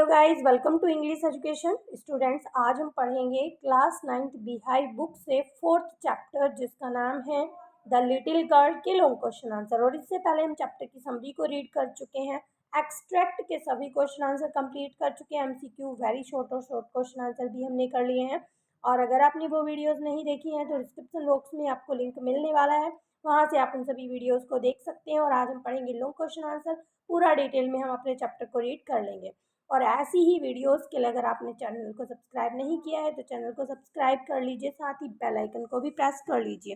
Hello guys, welcome to English education students. आज हम पढ़ेंगे क्लास 9th बिहाई बुक से 4th चैप्टर जिसका नाम है द लिटिल गर्ल के लॉन्ग क्वेश्चन आंसर। और इससे पहले हम चैप्टर की समरी को रीड कर चुके हैं, एक्सट्रैक्ट के सभी क्वेश्चन आंसर कंप्लीट कर चुके हैं, एमसीक्यू वेरी शॉर्ट और शॉर्ट क्वेश्चन आंसर भी हमने कर लिए हैं। और अगर आपने वो वीडियोस नहीं देखी हैं तो डिस्क्रिप्शन बॉक्स में आपको लिंक मिलने वाला है, वहाँ से आप उन सभी वीडियोज़ को देख सकते हैं। और आज हम पढ़ेंगे लॉन्ग क्वेश्चन आंसर, पूरा डिटेल में हम अपने चैप्टर को रीड कर लेंगे। और ऐसी ही वीडियोस के लिए अगर आपने चैनल को सब्सक्राइब नहीं किया है तो चैनल को सब्सक्राइब कर लीजिए, साथ ही बेल आइकन को भी प्रेस कर लीजिए।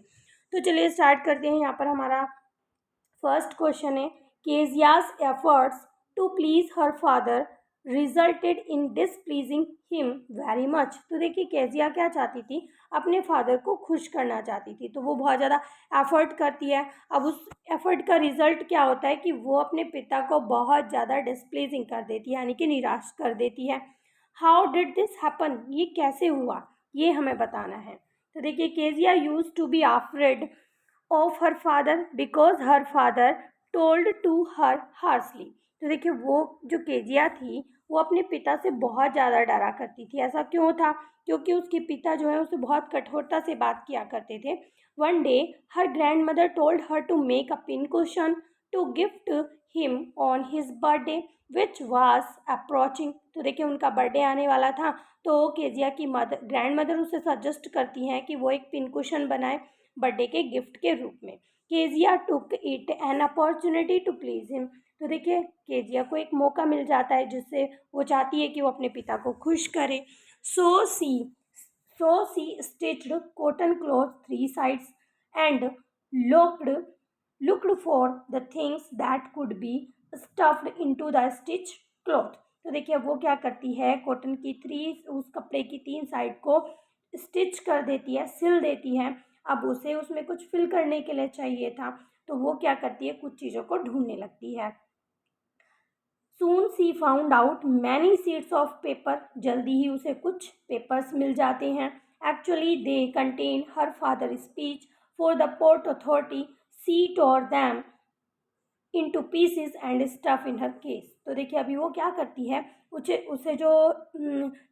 तो चलिए स्टार्ट करते हैं। यहाँ पर हमारा फर्स्ट क्वेश्चन है, Kezia's efforts to please her father resulted in displeasing him very much. तो देखिए केजिया क्या चाहती थी, अपने फादर को खुश करना चाहती थी, तो वो बहुत ज़्यादा एफर्ट करती है। अब उस एफर्ट का रिजल्ट क्या होता है कि वो अपने पिता को बहुत ज़्यादा डिसप्लीजिंग कर देती है, यानी कि निराश कर देती है। हाउ डिड दिस हैपन, ये कैसे हुआ, ये हमें बताना है। तो देखिए Kezia use to be afraid of her father because her father told to her harshly. तो देखिए वो जो केजिया थी वो अपने पिता से बहुत ज़्यादा डरा करती थी। ऐसा क्यों था? क्योंकि उसके पिता जो है उसे बहुत कठोरता से बात किया करते थे। One day her grandmother told her to make a pin cushion to gift him on his birthday which was approaching. तो देखिए उनका बर्थडे आने वाला था, तो केजिया की मदर ग्रैंड मदर उसे सजेस्ट करती हैं कि वो एक पिन कुशन बनाए बर्थडे के गिफ्ट के रूप में। Kezia took it an opportunity to please him. तो देखिए केजिया को एक मौका मिल जाता है जिससे वो चाहती है कि वो अपने पिता को खुश करे। So she so she stitched cotton cloth three sides and looked for the things that could be stuffed into the stitch cloth। तो देखिए वो क्या करती है, कॉटन की उस कपड़े की 3 साइड को स्टिच कर देती है, सिल देती है। अब उसे उसमें कुछ फिल करने के लिए चाहिए था, तो वो क्या करती है, कुछ चीज़ों को ढूंढने लगती है। Soon she found out many sheets of paper. जल्दी ही उसे कुछ पेपर्स मिल जाते हैं। Actually they contain her father speech for the port authority. She tore them into pieces and stuff in her case. तो देखिए अभी वो क्या करती है, उसे उसे जो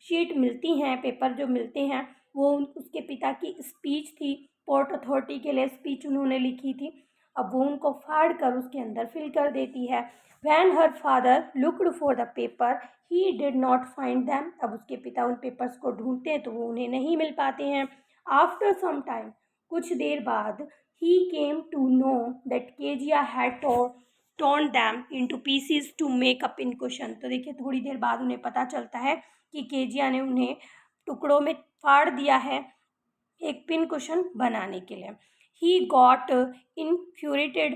शीट मिलती हैं, पेपर जो मिलते हैं, वो उसके पिता की स्पीच थी, पोर्ट अथॉरिटी के लिए स्पीच उन्होंने लिखी थी। अब वो उनको फाड़ कर उसके अंदर फिल कर देती है। Van her father looked for the paper he did not find them. अब उसके पिता उन पेपर्स को ढूंढते हैं तो वो उन्हें नहीं मिल पाते हैं। आफ्टर सम टाइम, कुछ देर बाद, he came to know that Kezia had torn them into pieces to make a pincushion। तो देखिए थोड़ी देर बाद उन्हें पता चलता है कि केजिया ने उन्हें टुकड़ों में फाड़ दिया है एक पिन कुशन बनाने के लिए। He got infuriated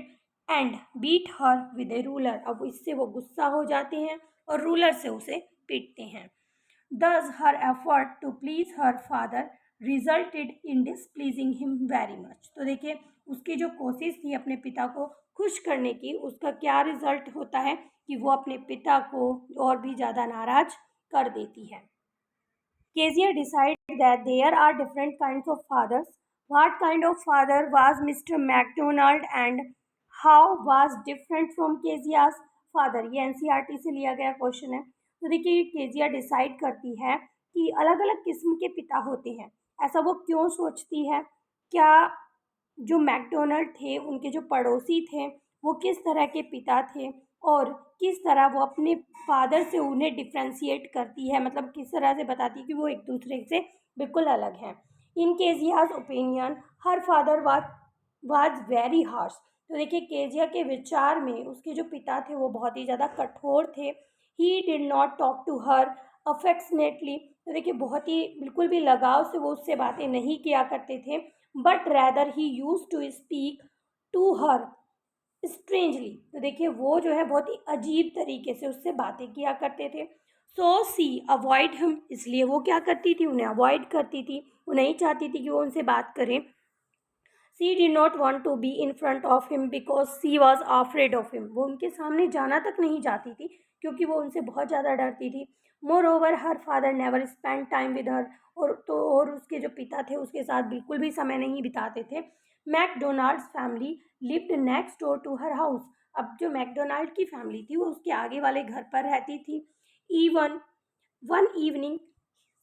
and beat her with a ruler. अब इससे वो गुस्सा हो जाते हैं और रूलर से उसे पीटते हैं। Thus her effort to please her father resulted in displeasing him very much। तो देखिए उसकी जो कोशिश थी अपने पिता को खुश करने की, उसका क्या रिजल्ट होता है कि वो अपने पिता को और भी ज़्यादा नाराज कर देती है। Kezia decided that there are different kinds of fathers. What kind of father was Mr. MacDonald and how was different from Kezia's father? ये एनसीईआरटी से लिया गया क्वेश्चन है। तो देखिए केजिया डिसाइड करती है कि अलग अलग किस्म के पिता होते हैं। ऐसा वो क्यों सोचती है? क्या जो मैकडोनल्ड थे, उनके जो पड़ोसी थे, वो किस तरह के पिता थे और किस तरह वो अपने फादर से उन्हें डिफ्रेंशिएट करती है, मतलब किस तरह से बताती है कि वो एक दूसरे से बिल्कुल अलग हैं। In Kezia's opinion her father was very harsh. तो देखिए केजिया के विचार में उसके जो पिता थे वो बहुत ही ज़्यादा कठोर थे। He did not talk to her affectionately. तो देखिए बहुत ही बिल्कुल भी लगाव से वो उससे बातें नहीं किया करते थे, but rather he use to speak to her strangely. तो देखिए वो जो है बहुत ही अजीब तरीके से उससे बातें किया करते थे। सो सी अवॉइड हिम, इसलिए वो क्या करती थी, उन्हें अवॉइड करती थी, वो नहीं चाहती थी कि वो उनसे बात करें। She did not want to be in front of him because she was afraid of him. वो उनके सामने जाना तक नहीं चाहती थी क्योंकि वो उनसे बहुत ज़्यादा डरती थी। More over her father never spend time with her. और उसके जो पिता थे उसके साथ बिल्कुल भी समय नहीं बिताते थे। McDonalds family lived next door to her house. अब जो मैकडोनाल्ड की फैमिली थी वो उसके आगे वाले घर पर रहती थी। Even one evening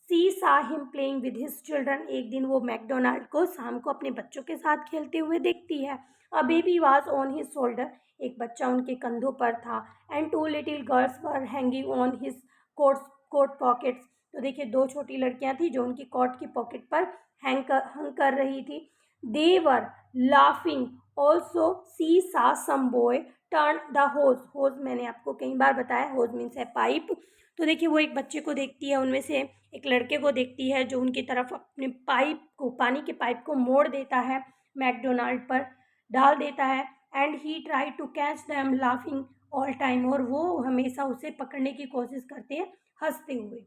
she saw him playing with his children, एक दिन वो मैकडोनाल्ड को शाम को अपने बच्चों के साथ खेलते हुए देखती है. A baby was on his shoulder, एक बच्चा उनके कंधों पर था. And two little girls were hanging on his coat pockets, तो देखिए दो छोटी लड़कियां थी जो उनकी कोट की पॉकेट पर हंग कर रही थी. दे वर लाफिंग ऑल्सो सी सा सम बॉय टर्न द होज. होज मैंने आपको कई बार बताया, होज मीन्स है पाइप. तो देखिए वो एक बच्चे को देखती है, उनमें से एक लड़के को देखती है जो उनकी तरफ अपने पाइप को, पानी के पाइप को मोड़ देता है, मैकडोनाल्ड पर डाल देता है. And he try to catch them laughing all time, और वो हमेशा उसे पकड़ने की कोशिश करते हैं हंसते हुए.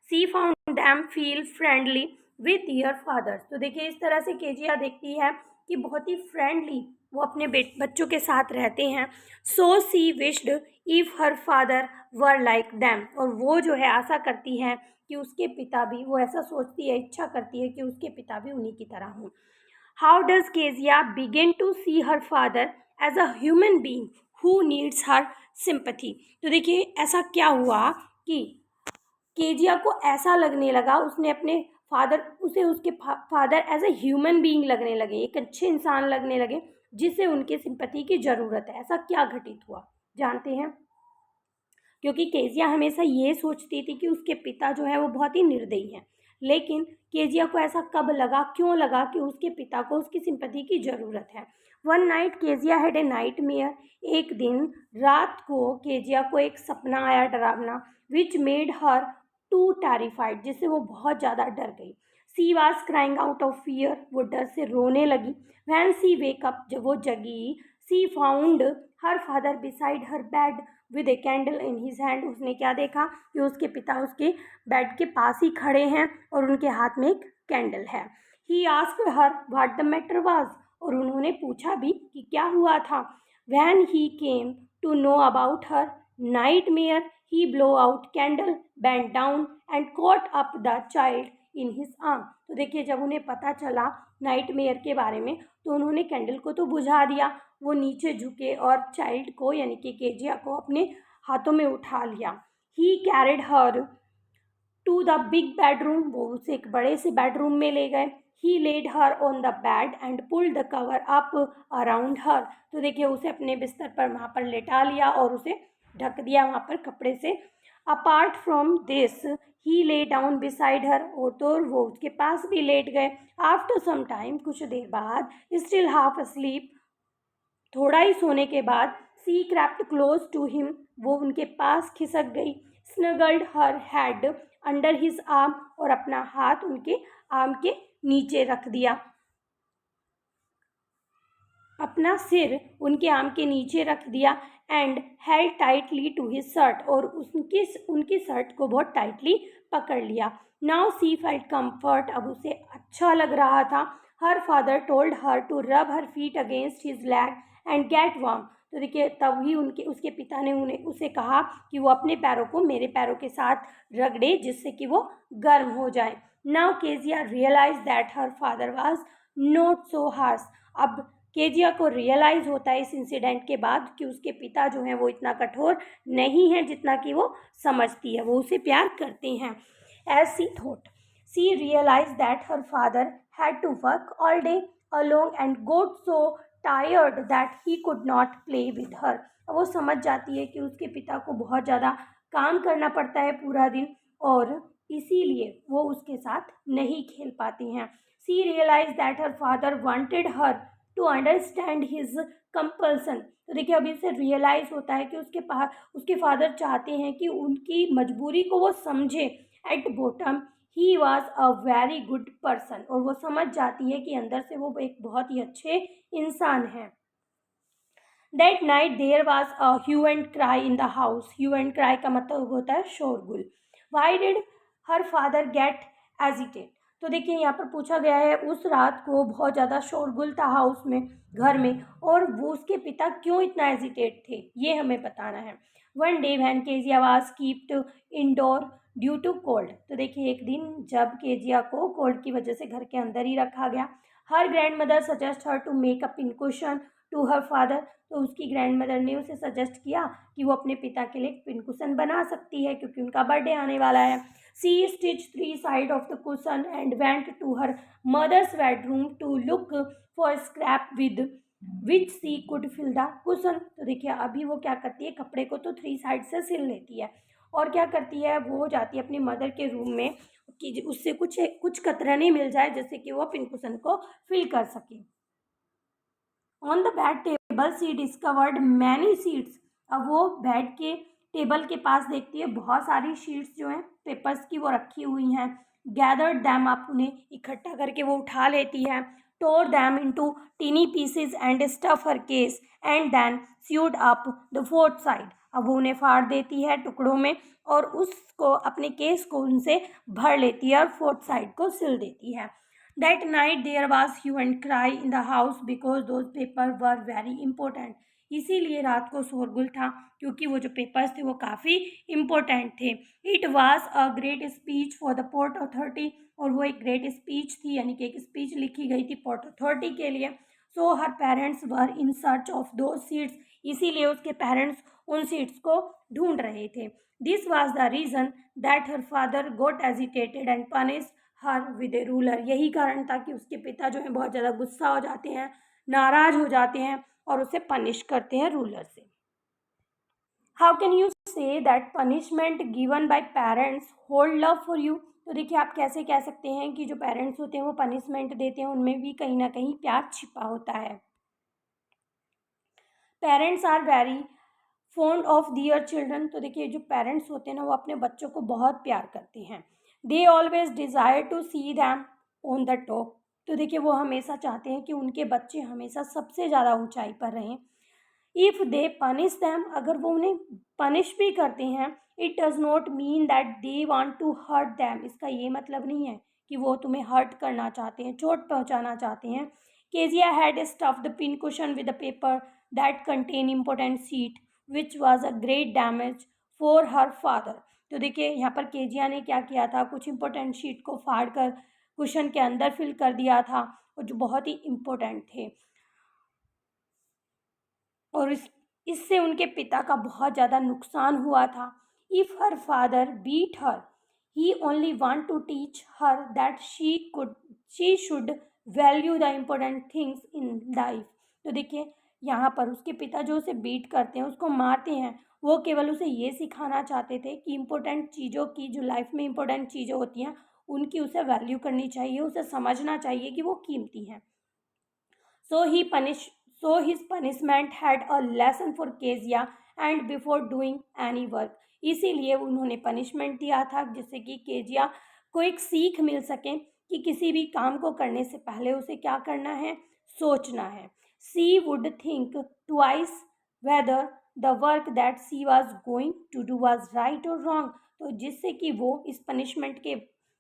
She found them feel friendly with their fathers, तो देखिए इस तरह से केजिया देखती है कि बहुत ही फ्रेंडली वो अपने बच्चों के साथ रहते हैं. So she wished if her father were like them, और वो जो है आशा करती है कि उसके पिता भी, वो ऐसा सोचती है, इच्छा करती है कि उसके पिता भी उन्हीं की तरह हों. How does Kezia begin to see her father as a human being who needs her sympathy, तो देखिए ऐसा क्या हुआ कि केजिया को ऐसा लगने लगा, उसने अपने फादर, उसे उसके father as a human being लगने लगे, एक अच्छे इंसान लगने लगे जिसे उनके सिंपैथी की ज़रूरत है. ऐसा क्या घटित हुआ जानते हैं? क्योंकि केजिया हमेशा ये सोचती थी कि उसके पिता जो है वो बहुत ही निर्दयी हैं, लेकिन केजिया को ऐसा कब लगा, क्यों लगा कि उसके पिता को उसकी सिंपैथी की ज़रूरत है. One night Kezia had a night mayor, एक दिन रात को केजिया को एक सपना आया डरावना, which made her too terrified, जिससे वो बहुत ज़्यादा डर गई. She was crying out of fear, वो डर से रोने लगी. वैन सी वेकअप, जब वो जगी, she found her father beside her bed with a candle in his hand, उसने क्या देखा कि उसके पिता उसके बेड के पास ही खड़े हैं और उनके हाथ में एक कैंडल है. He asked her what the matter was, और उन्होंने पूछा भी कि क्या हुआ था. When he came to know about her nightmare he blow out candle, bent down and caught up the child in his arm, तो देखिए जब उन्हें पता चला नाइट मेयर के बारे में तो उन्होंने कैंडल को तो बुझा दिया, वो नीचे झुके और चाइल्ड को यानी कि केजिया को अपने हाथों में उठा लिया. He carried her to the big bedroom, वो उसे एक बड़े से बेडरूम में ले गए. He led her on the bed and pulled the cover up around her, तो देखिए उसे अपने बिस्तर पर वहाँ पर लेटा लिया और उसे ढक दिया वहाँ पर कपड़े से. Apart from this he lay down beside her, और तो वो उसके पास भी लेट गए. आफ्टर सम टाइम, कुछ देर बाद, स्टिल हाफ अस्लीप, थोड़ा ही सोने के बाद, सी क्रैप्ट क्लोज टू हिम, वो उनके पास खिसक गई. स्नगल्ड हर हेड अंडर हिज आर्म, और अपना हाथ उनके आर्म के नीचे रख दिया, अपना सिर उनके आर्म के नीचे रख दिया. And held tightly to his shirt, और उनकी शर्ट को बहुत टाइटली पकड़ लिया. नाउ सी फेल्ट कम्फर्ट, अब उसे अच्छा लग रहा था. Her father told her to rub her feet against his leg and get warm, तो देखिए तभी उसके पिता ने उसे कहा कि वो अपने पैरों को मेरे पैरों के साथ रगड़े जिससे कि वो गर्म हो जाए. Now Kezia realise that her father was not so harsh, अब केजिया को रियलाइज़ होता है इस इंसिडेंट के बाद कि उसके पिता जो हैं वो इतना कठोर नहीं है जितना कि वो समझती है, वो उसे प्यार करते हैं. As she thought, she realise that her father had to work all day along and got so tired that he could not play with her, वो समझ जाती है कि उसके पिता को बहुत ज़्यादा काम करना पड़ता है पूरा दिन और इसीलिए वो उसके साथ नहीं खेल पाती हैं. She realise that her father wanted her to understand his compulsion, तो देखिए अभी से रियलाइज़ होता है कि उसके फादर चाहते हैं कि उनकी मजबूरी को वो समझे. At bottom he was a very good person, और वो समझ जाती है कि अंदर से वो एक बहुत ही अच्छे इंसान हैं. That night there was a hue and cry in the house, hue and cry का मतलब होता है शोरगुल. Why did her father get agitated, तो देखिए यहाँ पर पूछा गया है उस रात को बहुत ज़्यादा शोरगुल था हाउस में, घर में, और वो उसके पिता क्यों इतना एजिटेट थे ये हमें बताना है. One day when Kezia was keeped indoor due to cold, तो देखिए एक दिन जब केजिया को कोल्ड की वजह से घर के अंदर ही रखा गया. Her grandmother suggest her to make a pincushion to her father, तो उसकी ग्रैंड मदर ने उसे सजेस्ट किया कि वो अपने पिता के लिए एक पिन कुशन बना सकती है क्योंकि उनका बर्थडे आने वाला है. She stitch 3 side of the cushion and went to her mother's bedroom to look for scrap with which she could fill the cushion. तो देखिए अभी वो क्या करती है, कपड़े को तो 3 साइड से सिल लेती है और क्या करती है, वो जाती है अपनी मदर के रूम में कि उससे कुछ कतरनी मिल जाए जिससे कि वो पिन कुशन को फिल कर सके. On the bed table she discovered many sheets. अब वो बेड के टेबल के पास देखती है बहुत सारी शीट्स जो हैं पेपर्स की वो रखी हुई हैं. गैदर्ड दैम अप, उन्हें इकट्ठा करके वो उठा लेती है. Tore them into tiny pieces and stuff her case and then sewed up the fourth side. अब वो उन्हें फाड़ देती है टुकड़ों में और उसको अपने केस को उनसे भर लेती है और फोर्थ साइड को सिल देती है. That night there was hue and cry in the house because those papers were very important. इसीलिए रात को शोरगुल था क्योंकि वो जो पेपर्स थे वो काफ़ी इम्पोर्टेंट थे. It was a great speech for the port authority, और वो एक ग्रेट स्पीच थी यानी कि एक स्पीच लिखी गई थी पोर्ट अथॉरिटी के लिए. So her parents were in search of दो सीट्स, इसीलिए उसके पेरेंट्स उन सीट्स को ढूंढ रहे थे. This was the reason that her father got agitated and punished her with a ruler. यही कारण था कि उसके पिता जो हैं बहुत ज़्यादा गुस्सा हो जाते हैं, नाराज हो जाते हैं और उसे पनिश करते हैं रूलर से. How can you say that punishment given by parents hold love for you. तो देखिए आप कैसे कह सकते हैं कि जो पेरेंट्स होते हैं वो पनिशमेंट देते हैं, उनमें भी कहीं ना कहीं प्यार छिपा होता है. Parents are very fond of their children. तो देखिए जो पेरेंट्स होते हैं ना वो अपने बच्चों को बहुत प्यार करते हैं. They always desire to see them on the top. तो देखिए वो हमेशा चाहते हैं कि उनके बच्चे हमेशा सबसे ज़्यादा ऊंचाई पर रहें. इफ़ दे पनिश दैम, अगर वो उन्हें पनिश भी करते हैं, it does not mean that they want to hurt them. इसका ये मतलब नहीं है कि वो तुम्हें हर्ट करना चाहते हैं, चोट पहुंचाना चाहते हैं. Kezia had stuffed the pin cushion with the paper that contain important seat which was a great damage for her father. तो देखिए यहाँ पर केजिया ने क्या किया था, कुछ इम्पोर्टेंट शीट को फाड़ कर कुशन के अंदर फिल कर दिया था और जो बहुत ही इम्पोर्टेंट थे और इससे उनके पिता का बहुत ज़्यादा नुकसान हुआ था. If her father beat her he only want to teach her that she should value the important things in life. तो देखिए यहाँ पर उसके पिता जो उसे बीट करते हैं, उसको मारते हैं, वो केवल उसे ये सिखाना चाहते थे कि इम्पोर्टेंट चीज़ों की, जो लाइफ में इम्पोर्टेंट चीज़ें होती हैं उनकी उसे वैल्यू करनी चाहिए, उसे समझना चाहिए कि वो कीमती हैं. So his punishment had a lesson for Kezia and before doing any work. इसीलिए उन्होंने पनिशमेंट दिया था जिससे कि केजिया को एक सीख मिल सके कि किसी भी काम को करने से पहले उसे क्या करना है, सोचना है. She would think twice whether the work that she was going to do was right और रॉन्ग. तो जिससे कि वो इस पनिशमेंट के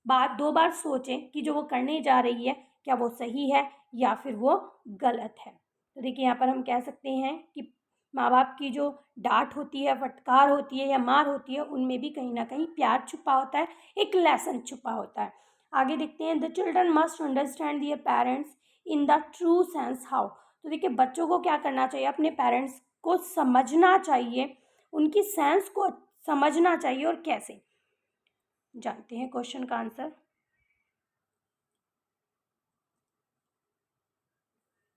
बाद 2 बार सोचें कि जो वो करने जा रही है क्या वो सही है या फिर वो गलत है. तो देखिए यहाँ पर हम कह सकते हैं कि माँ बाप की जो डांट होती है, फटकार होती है या मार होती है, उनमें भी कहीं ना कहीं प्यार छुपा होता है, एक लेसन छुपा होता है. आगे देखते हैं. The children must understand their parents in the true sense how. तो देखिए बच्चों को क्या करना चाहिए, अपने पेरेंट्स को समझना चाहिए, उनकी सेंस को समझना चाहिए. और कैसे, जानते हैं क्वेश्चन का answer.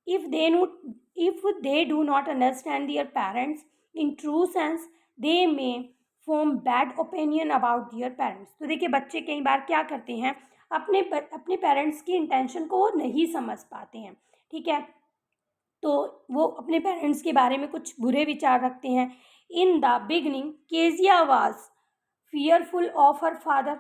If they do not understand their parents in true sense, they may form bad opinion about their parents. तो देखिए बच्चे कई बार क्या करते हैं, अपने पेरेंट्स की इंटेंशन को वो नहीं समझ पाते हैं. ठीक है, तो वो अपने पेरेंट्स के बारे में कुछ बुरे विचार रखते हैं. In the beginning Kezia was fearful of her father.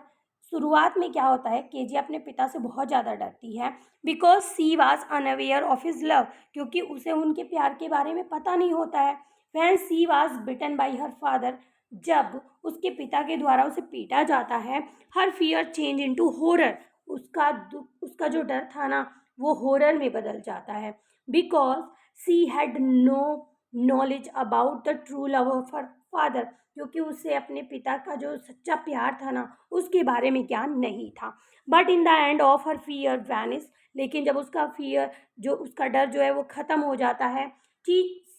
शुरुआत में क्या होता है, केजिया अपने पिता से बहुत ज़्यादा डरती है. Because she was unaware of his love, क्योंकि उसे उनके प्यार के बारे में पता नहीं होता है. When she was beaten by her father, जब उसके पिता के द्वारा उसे पीटा जाता है, her fear change into horror. उसका जो डर था ना वो हॉरर में बदल जाता है. Because she had no knowledge about the true love of her father, क्योंकि उसे अपने पिता का जो सच्चा प्यार था ना उसके बारे में ज्ञान नहीं था. But in the end of her fear vanish, लेकिन जब उसका फियर, जो उसका डर जो है वो ख़त्म हो जाता है,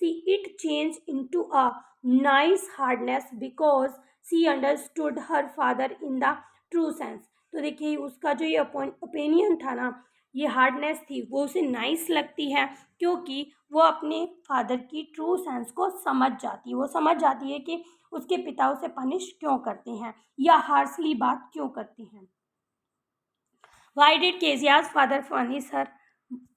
she it change into a nice hardness because she understood her father in the true sense. तो देखिए उसका जो ये ओपिनियन था ना, ये हार्डनेस थी, वो उसे नाइस लगती है क्योंकि वो अपने फादर की ट्रू सेंस को समझ जाती है। वो समझ जाती है कि उसके पिता उसे पनिश क्यों करते हैं या हार्शली बात क्यों करते हैं। Why did Kezia's father punish her,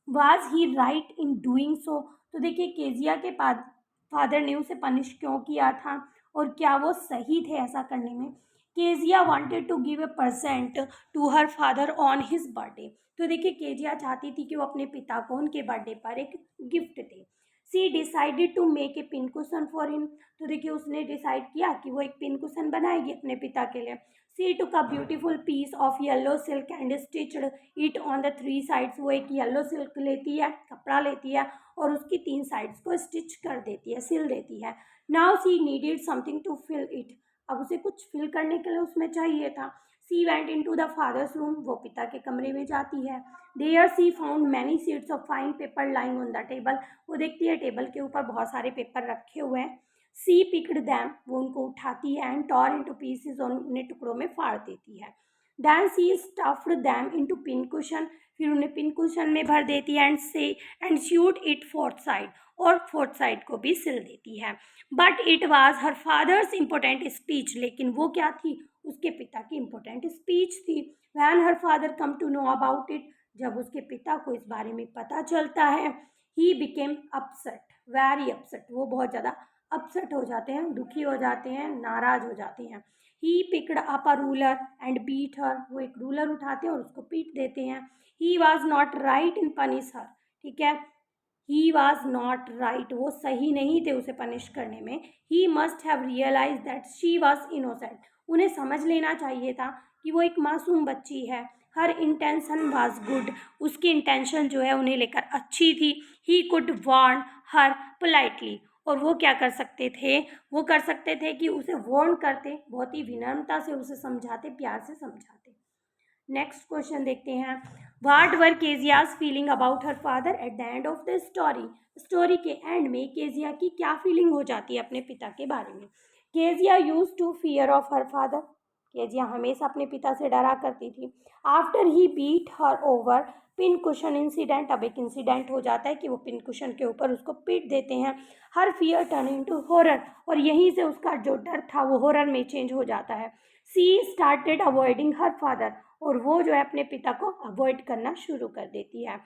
was he right in doing so. तो देखिए केजिया के फादर ने उसे पनिश क्यों किया था और क्या वो सही थे ऐसा करने में। Kezia wanted to give a present to her father on his birthday. तो देखिए केजिया चाहती थी कि वो अपने पिता को उनके बर्थडे पर एक गिफ्ट दे। She decided to make a pin cushion for him. तो देखिए उसने डिसाइड किया कि वो एक पिन कुशन बनाएगी अपने पिता के लिए। She took a beautiful piece of yellow silk and stitched it on the three sides. वो एक येलो सिल्क लेती है, कपड़ा लेती है और उसकी 3 साइड्स को स्टिच कर देती है, सिल देती है। Now she needed something to fill it. अब उसे कुछ फिल करने के लिए उसमें चाहिए था। She went into the father's room. वो पिता के कमरे में जाती है। There she found many sheets of fine paper lying on the table. वो देखती है टेबल के ऊपर बहुत सारे पेपर रखे हुए हैं। सी पिक्ड दैम। वो उनको उठाती है एंड टॉर इनटू पीसेस और उन्हें टुकड़ों में फाड़ देती है। Then she stuffed them into pincushion. फिर उन्हें पिन कुशन में भर देती है and sewed it fourth side, और फोर्थ साइड को भी सिल देती है। But it was her father's important speech. लेकिन वो क्या थी, उसके पिता की इम्पोर्टेंट स्पीच थी। When her father come to know about it. जब उसके पिता को इस बारे में पता चलता है, he became upset, very upset. वो बहुत ज़्यादा अपसेट हो जाते हैं, दुखी हो जाते हैं, नाराज हो जाते हैं। He picked up a ruler and beat her. वो एक रूलर उठाते हैं और उसको पीट देते हैं। He was not right in punish her. ठीक है, ही वॉज नॉट राइट, वो सही नहीं थे उसे पनिश करने में। He must have realise that she was innocent. उन्हें समझ लेना चाहिए था कि वो एक मासूम बच्ची है। Her intention was good. उसकी इंटेंशन जो है उन्हें लेकर अच्छी थी। He could warn her politely. और वो क्या कर सकते थे, वो कर सकते थे कि उसे वार्न करते, बहुत ही विनम्रता से उसे समझाते, प्यार से समझाते। नेक्स्ट क्वेश्चन देखते हैं। What were Kezia's feeling about her father at the end of the story. Story के एंड में केजिया की क्या फीलिंग हो जाती है अपने पिता के बारे में। Kezia use to fear of her father. Kezia हमेशा अपने पिता से डरा करती थी। After he beat her over pin cushion incident. अब एक इंसिडेंट हो जाता है कि वो पिन कुशन के ऊपर उसको पीट देते हैं। हर फियर टर्न इनटू हॉरर। और यहीं से उसका जो डर था वो हॉरर में चेंज हो जाता है। सी स्टार्टेड अवॉइडिंग हर फादर। और वो जो है अपने पिता को अवॉइड करना शुरू कर देती है।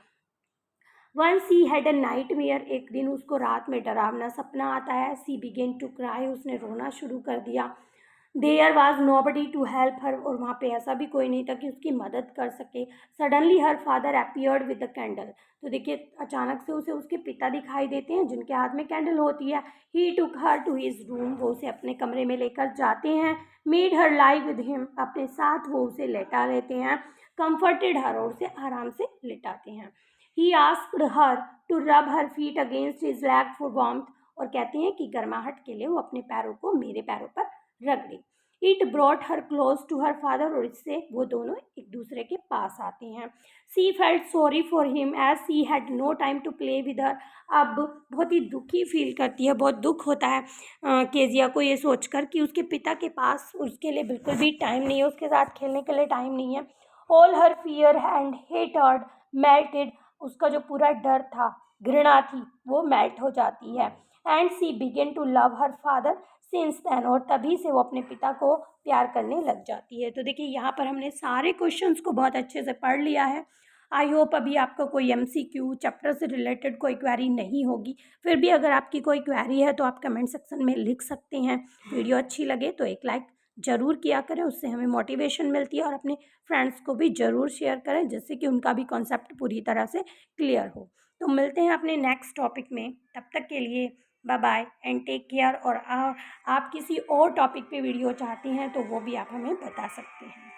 One she had a nightmare. एक दिन उसको रात में डरावना सपना आता है। She began to cry. उसने रोना शुरू कर दिया। There was nobody to help her. और वहाँ पे ऐसा भी कोई नहीं था कि उसकी मदद कर सके। Suddenly her father appeared with the candle. तो देखिए अचानक से उसे उसके पिता दिखाई देते हैं जिनके हाथ में कैंडल होती है। ही टुक हर टू हिज रूम। वो उसे अपने कमरे में लेकर जाते हैं। Made her lie with him. अपने साथ वो उसे लेटा लेते हैं। कंफर्टेड हर। और उसे आराम से लेटाते हैं। ही asked her to rub her feet against his leg for warmth. और कहते हैं कि गर्माहट के लिए वो अपने पैरों को मेरे पैरों पर रख दी। It brought her close to her father. और इससे वो दोनों एक दूसरे के पास आते हैं। She felt sorry for him as she had no time to play with her. अब बहुत ही दुखी फील करती है, बहुत दुख होता है केजिया को ये सोचकर कि उसके पिता के पास उसके लिए बिल्कुल भी टाइम नहीं है, उसके साथ खेलने के लिए टाइम नहीं है। All her fear and hatred melted. उसका जो पूरा डर था, घृणा थी, वो मेल्ट हो जाती है। And she began to love her father since then. और तभी से वो अपने पिता को प्यार करने लग जाती है। तो देखिए यहाँ पर हमने सारे क्वेश्चंस को बहुत अच्छे से पढ़ लिया है। आई होप अभी आपका कोई MCQ चैप्टर से रिलेटेड कोई क्वेरी नहीं होगी। फिर भी अगर आपकी कोई क्वेरी है तो आप कमेंट सेक्शन में लिख सकते हैं। वीडियो अच्छी लगे तो एक लाइक ज़रूर किया करें, उससे हमें मोटिवेशन मिलती है। और अपने फ्रेंड्स को भी ज़रूर शेयर करें जिससे कि उनका भी कॉन्सेप्ट पूरी तरह से क्लियर हो। तो मिलते हैं अपने नेक्स्ट टॉपिक में। तब तक के लिए bye bye and take care. और आप किसी और टॉपिक पे वीडियो चाहती हैं तो वो भी आप हमें बता सकते हैं।